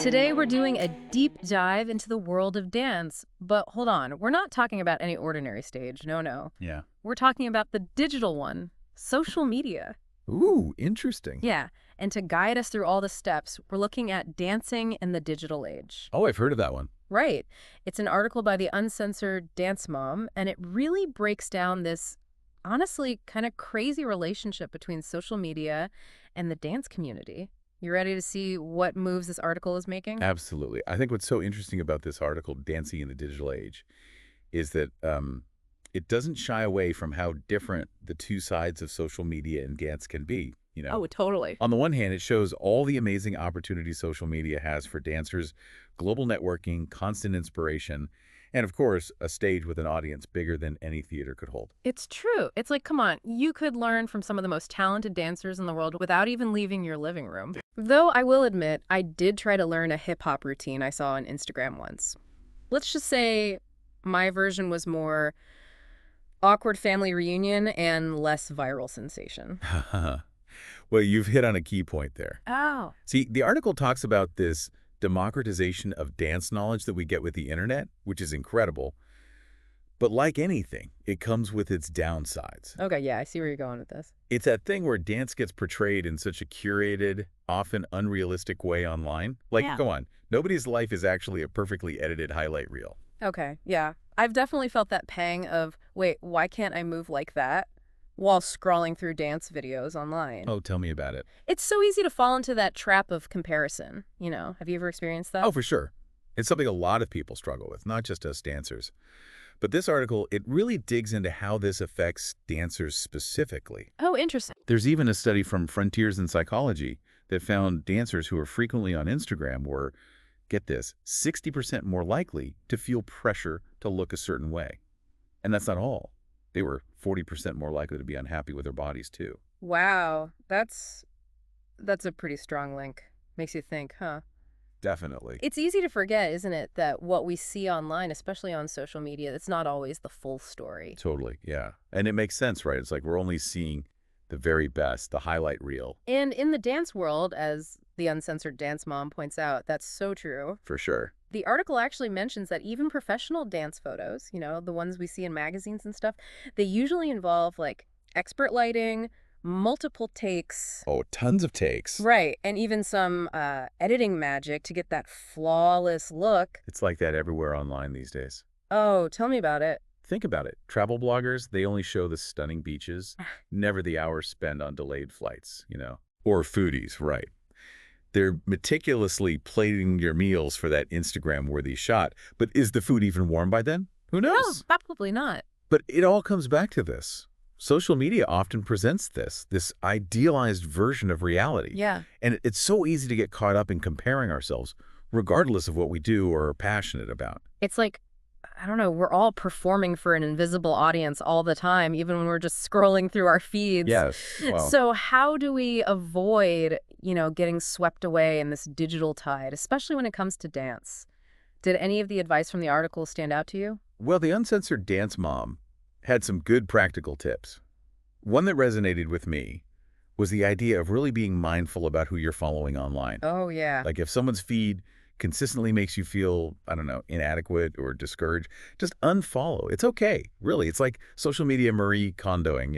Today we're doing a deep dive into the world of dance. But hold on, we're not talking about any ordinary stage. No, no. Yeah. We're talking about the digital one, social media. Ooh, interesting. Yeah, and to guide us through all the steps, we're looking at dancing in the digital age. Oh, I've heard of that one. Right. It's an article by the Uncensored Dance Mom, and it really breaks down this honestly kind of crazy relationship between social media and the dance community. You ready to see what moves this article is making? Absolutely. I think what's so interesting about this article, Dancing in the Digital Age, is that it doesn't shy away from how different the two sides of social media and dance can be. Oh, totally. On the one hand, it shows all the amazing opportunities social media has for dancers, global networking, constant inspiration, and of course, a stage with an audience bigger than any theater could hold. It's true. It's like, come on, you could learn from some of the most talented dancers in the world without even leaving your living room. Though I will admit, I did try to learn a hip-hop routine I saw on Instagram once. Let's just say my version was more awkward family reunion and less viral sensation. Well, you've hit on a key point there. Oh. See, the article talks about this democratization of dance knowledge that we get with the internet, which is incredible. But like anything, it comes with its downsides. Okay, yeah, I see where you're going with this. It's that thing where dance gets portrayed in such a curated, often unrealistic way online. Like, Yeah. Go on, nobody's life is actually a perfectly edited highlight reel. Okay, yeah. I've definitely felt that pang of, wait, why can't I move like that? While scrolling through dance videos online. Oh, tell me about it. It's so easy to fall into that trap of comparison, you know? Have you ever experienced that? Oh, for sure. It's something a lot of people struggle with, not just us dancers. But this article, it really digs into how this affects dancers specifically. Oh, interesting. There's even a study from Frontiers in Psychology that found dancers who are frequently on Instagram were, get this, 60% more likely to feel pressure to look a certain way. And that's not all. They were 40% more likely to be unhappy with their bodies, too. Wow, that's a pretty strong link. Makes you think, huh? Definitely. It's easy to forget, isn't it, that what we see online, especially on social media, it's not always the full story. Totally, yeah. And it makes sense, right? It's like we're only seeing the very best, the highlight reel. And in the dance world, as the Uncensored Dance Mom points out, that's so true. For sure. The article actually mentions that even professional dance photos, you know, the ones we see in magazines and stuff, they usually involve like expert lighting, multiple takes. Oh, tons of takes. Right, and even some editing magic to get that flawless look. It's like that everywhere online these days. Oh, tell me about it. Think about it. Travel bloggers, they only show the stunning beaches, never the hours spent on delayed flights, Or foodies, right. They're meticulously plating your meals for that Instagram-worthy shot. But is the food even warm by then? Who knows? No, probably not. But it all comes back to this. Social media often presents this idealized version of reality. Yeah. And it's so easy to get caught up in comparing ourselves, regardless of what we do or are passionate about. It's like, I don't know, we're all performing for an invisible audience all the time, even when we're just scrolling through our feeds. Yes. Well, So how do we avoid, getting swept away in this digital tide, especially when it comes to dance? Did any of the advice from the article stand out to you? well, the Uncensored Dance Mom had some good practical tips. One that resonated with me was the idea of really being mindful about who you're following online. Oh, yeah. Like if someone's feed consistently makes you feel, I don't know, inadequate or discouraged, just unfollow. It's okay, really. It's like social media Marie Kondoing,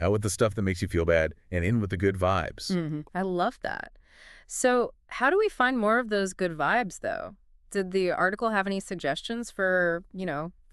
Out with the stuff that makes you feel bad and in with the good vibes. I love that. So how do we find more of those good vibes, though? Did the article have any suggestions for,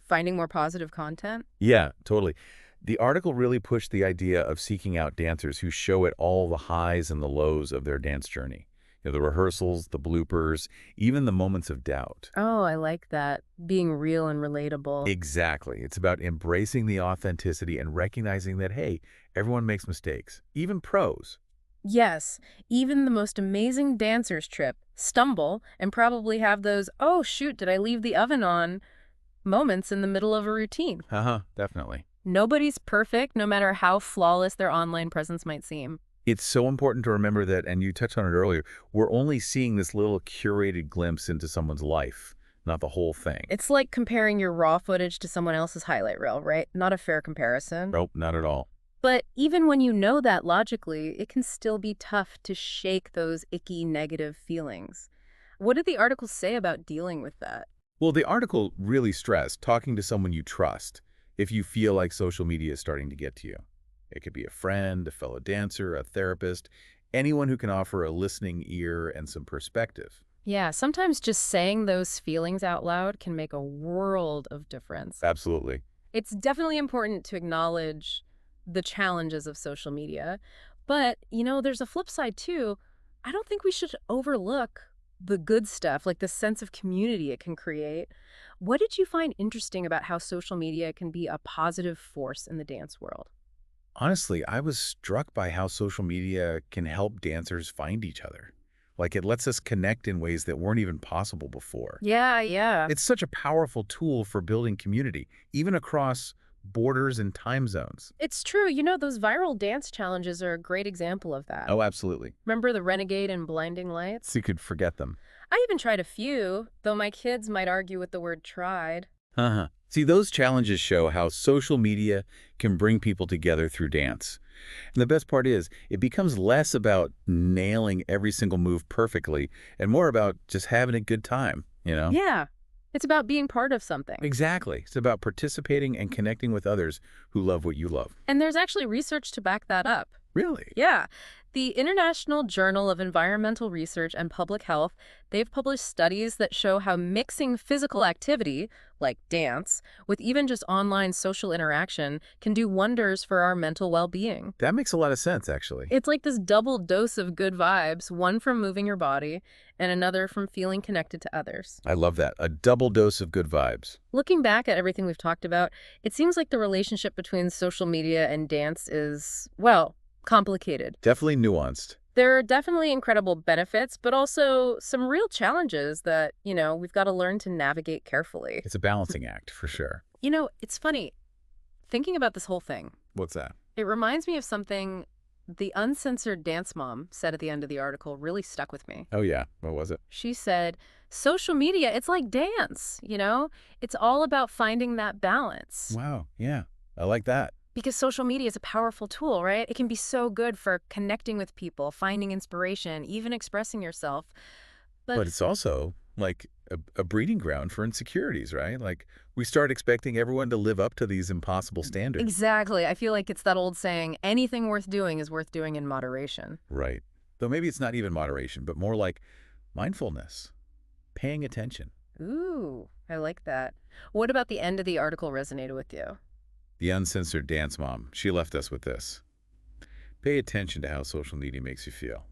finding more positive content? Yeah, totally. The article really pushed the idea of seeking out dancers who show it all the highs and the lows of their dance journey. The rehearsals, the bloopers, even the moments of doubt. Oh, I like that. Being real and relatable. Exactly. It's about embracing the authenticity and recognizing that, hey, everyone makes mistakes, even pros. Yes, even the most amazing dancers trip, stumble, and probably have those, oh, shoot, did I leave the oven on moments in the middle of a routine. Definitely. Nobody's perfect, no matter how flawless their online presence might seem. It's so important to remember that, and you touched on it earlier, we're only seeing this little curated glimpse into someone's life, not the whole thing. It's like comparing your raw footage to someone else's highlight reel, right? Not a fair comparison. Nope, not at all. But even when you know that logically, it can still be tough to shake those icky negative feelings. What did the article say about dealing with that? Well, the article really stressed talking to someone you trust if you feel like social media is starting to get to you. It could be a friend, a fellow dancer, a therapist, anyone who can offer a listening ear and some perspective. Yeah, sometimes just saying those feelings out loud can make a world of difference. Absolutely. It's definitely important to acknowledge the challenges of social media. But, there's a flip side too. I don't think we should overlook the good stuff, like the sense of community it can create. What did you find interesting about how social media can be a positive force in the dance world? Honestly, I was struck by how social media can help dancers find each other. Like it lets us connect in ways that weren't even possible before. Yeah, yeah. It's such a powerful tool for building community, even across borders and time zones. It's true. Those viral dance challenges are a great example of that. Oh, absolutely. Remember the Renegade and Blinding Lights? So you could forget them. I even tried a few, though my kids might argue with the word tried. Uh-huh. See, those challenges show how social media can bring people together through dance. And the best part is, it becomes less about nailing every single move perfectly and more about just having a good time? Yeah, it's about being part of something. Exactly. It's about participating and connecting with others who love what you love. And there's actually research to back that up. Really? Yeah. The International Journal of Environmental Research and Public Health, they've published studies that show how mixing physical activity, like dance, with even just online social interaction can do wonders for our mental well-being. That makes a lot of sense, actually. It's like this double dose of good vibes, one from moving your body and another from feeling connected to others. I love that. A double dose of good vibes. Looking back at everything we've talked about, it seems like the relationship between social media and dance is, well, complicated. Definitely nuanced. There are definitely incredible benefits, but also some real challenges that, we've got to learn to navigate carefully. It's a balancing act, for sure. It's funny, thinking about this whole thing, What's that? it reminds me of something the Uncensored Dance Mom said at the end of the article really stuck with me. Oh, yeah. What was it? She said, social media, it's like dance. It's all about finding that balance. Wow. Yeah. I like that. Because social media is a powerful tool, right? It can be so good for connecting with people, finding inspiration, even expressing yourself. But it's also like a breeding ground for insecurities, right? Like we start expecting everyone to live up to these impossible standards. Exactly. I feel like it's that old saying, anything worth doing is worth doing in moderation. Right. Though maybe it's not even moderation, but more like mindfulness, paying attention. Ooh, I like that. What about the end of the article resonated with you? The Uncensored Dance Mom, she left us with this. Pay attention to how social media makes you feel.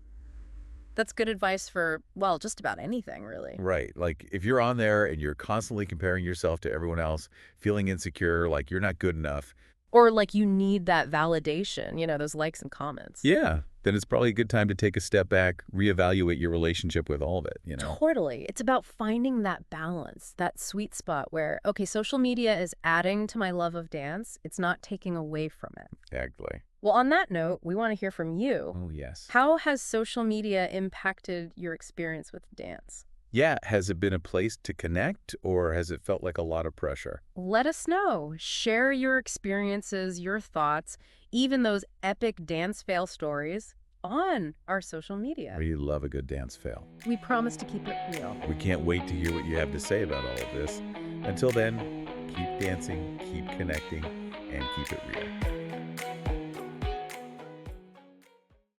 That's good advice for, well, just about anything, really. Right. Like if you're on there and you're constantly comparing yourself to everyone else, feeling insecure, like you're not good enough. Or like you need that validation, those likes and comments. Yeah. Then it's probably a good time to take a step back, reevaluate your relationship with all of it. Totally. It's about finding that balance, that sweet spot where, okay, social media is adding to my love of dance. It's not taking away from it. Exactly. Well, on that note, we want to hear from you. Oh, yes. How has social media impacted your experience with dance? Yeah. Has it been a place to connect or has it felt like a lot of pressure? Let us know. Share your experiences, your thoughts, even those epic dance fail stories on our social media. We love a good dance fail. We promise to keep it real. We can't wait to hear what you have to say about all of this. Until then, keep dancing, keep connecting, and keep it real.